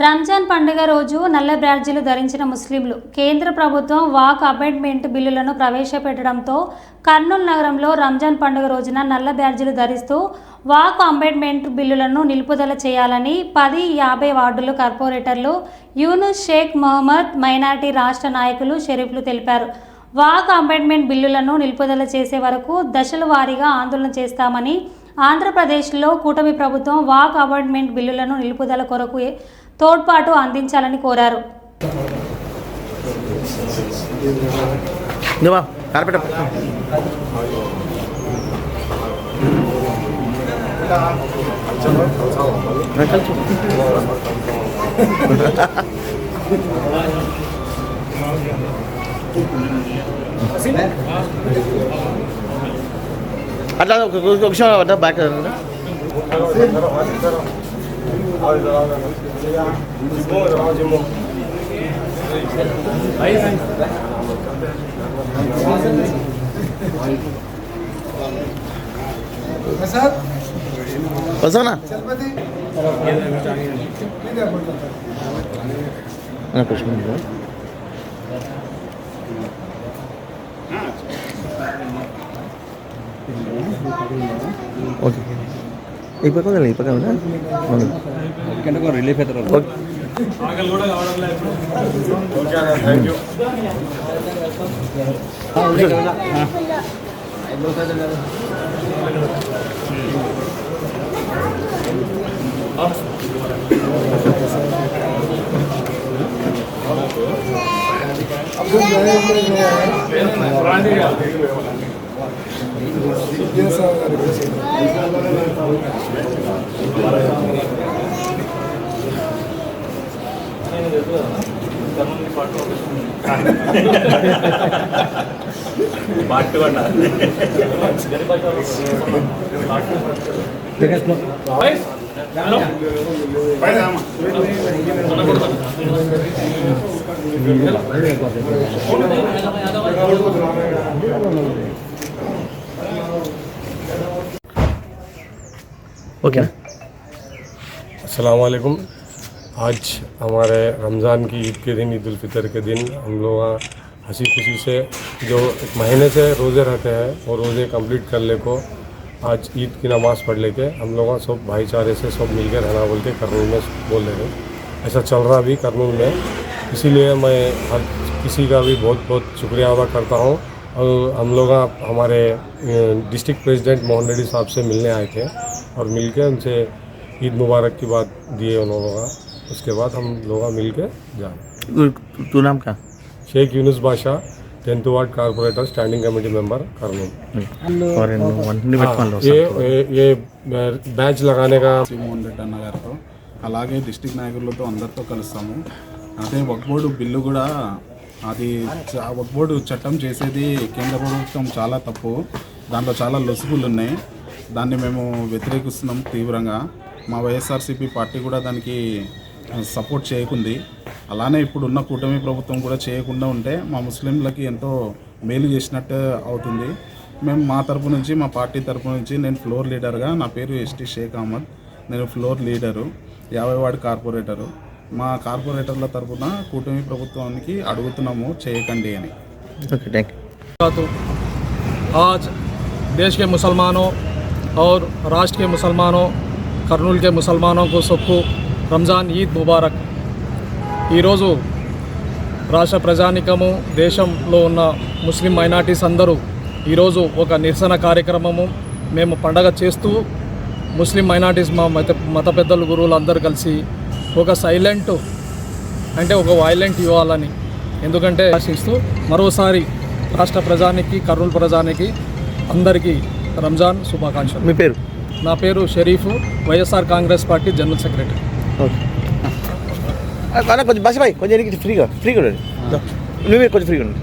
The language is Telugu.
రంజాన్ పండుగ రోజు నల్ల బ్యాడ్జీలు ధరించిన ముస్లింలు కేంద్ర ప్రభుత్వం వాక్ అమెండ్మెంట్ బిల్లులను ప్రవేశపెట్టడంతో కర్నూలు నగరంలో రంజాన్ పండుగ రోజున నల్ల బ్యాడ్జీలు ధరిస్తూ వాక్ అమెండ్మెంట్ బిల్లులను నిలుపుదల చేయాలని 10-50 వార్డుల కార్పొరేటర్లు యూనుస్ షేక్ మహమ్మద్ మైనార్టీ రాష్ట్ర నాయకులు షరీఫ్లు తెలిపారు. వాక్ అమెండ్మెంట్ బిల్లులను నిలుపుదల చేసే వరకు దశల వారీగా ఆందోళన చేస్తామని, ఆంధ్రప్రదేశ్లో కూటమి ప్రభుత్వం వాక్ అమెండ్మెంట్ బిల్లులను నిలుపుదల కొరకు తోడ్పాటు అందించాలని కోరారు. అట్లా ఒక విషయం బ్యాక్ వస్తానా ఓకే ఈ పక్క రిలీఫ్ అవుతారు. ओके अस्सलाम वालेकुम। आज हमारे रमज़ान की ईद के दिन, ईद उल फितर के दिन हम लोग हंसी खुशी से जो एक महीने से रोज़े रहते हैं वो रोज़े कंप्लीट कर ले को आज ईद की नमाज़ पढ़ लेके हम लोग सब भाईचारे से सब मिलकर रहना बोल के कर्नूल में बोल रहे हैं। ऐसा चल रहा भी कर्नूल में, इसीलिए मैं हर किसी का भी बहुत बहुत शुक्रिया अदा करता हूँ। और हम लोग हमारे डिस्ट्रिक्ट प्रेसिडेंट मोहन रेड्डी साहब से मिलने आए थे और मिलके उनसे ईद मुबारक की बात दिए उन लोगों का। उसके बाद हम लोग मिल के जाए। तू नाम क्या? शेख यूनुस बादशाह, 10th ward corporator, standing committee member Kurnool. ये बैच लगाने का మోహన్ రెడ్డి అన్న గారితో అలాగే డిస్ట్రిక్ట్ నాయకులతో అందరితో కలుస్తాము. అదే వక్ఫ్ బోర్డు బిల్లు కూడా అది వక్ఫ్ బోర్డు చట్టం చేసేది కేంద్ర ప్రభుత్వం చాలా తప్పు, దాంట్లో చాలా లొసుగులు ఉన్నాయి. దాన్ని మేము వ్యతిరేకిస్తున్నాం తీవ్రంగా. మా వైఎస్ఆర్సీపీ పార్టీ కూడా దానికి సపోర్ట్ చేయకుంది. అలానే ఇప్పుడున్న కూటమి ప్రభుత్వం కూడా చేయకుండా ఉంటే మా ముస్లింలకి ఎంతో మేలు చేసినట్టు అవుతుంది. మేము మా తరపు నుంచి, మా పార్టీ తరపు నుంచి, నేను ఫ్లోర్ లీడర్గా, నా పేరు ఎస్టీ షేక్ అహ్మద్, నేను ఫ్లోర్ లీడరు, 50 వార్డు కార్పొరేటరు. మా కార్పొరేటర్ల తరపున కూటమి ప్రభుత్వానికి అడుగుతున్నాము చేయకండి అని. आज देश के मुसलमानों और राष्ट्र के मुसलमानों, कर्नूल के मुसलमानों को सबको रमज़ान ईद मुबारक। ఈరోజు రాష్ట్ర ప్రజానికము, దేశంలో ఉన్న ముస్లిం మైనార్టీస్ అందరూ ఈరోజు ఒక నిరసన కార్యక్రమము మేము పండగ చేస్తూ ముస్లిం మైనార్టీస్ మా మత పెద్దలు, గురువులు అందరూ కలిసి ఒక సైలెంట్ అంటే ఒక వైలెంట్ ఇవ్వాలని, ఎందుకంటే ఆశిస్తూ మరోసారి రాష్ట్ర ప్రజానికి, కర్నూలు ప్రజానికి అందరికీ రంజాన్ శుభాకాంక్షలు. మీ పేరు? నా పేరు Sharif, YSR Congress party general secretary. Okay కొంచెం బస్ బాయ్ కొంచెం ఫ్రీగా నువ్వే కొంచెం ఫ్రీగా ఉండండి.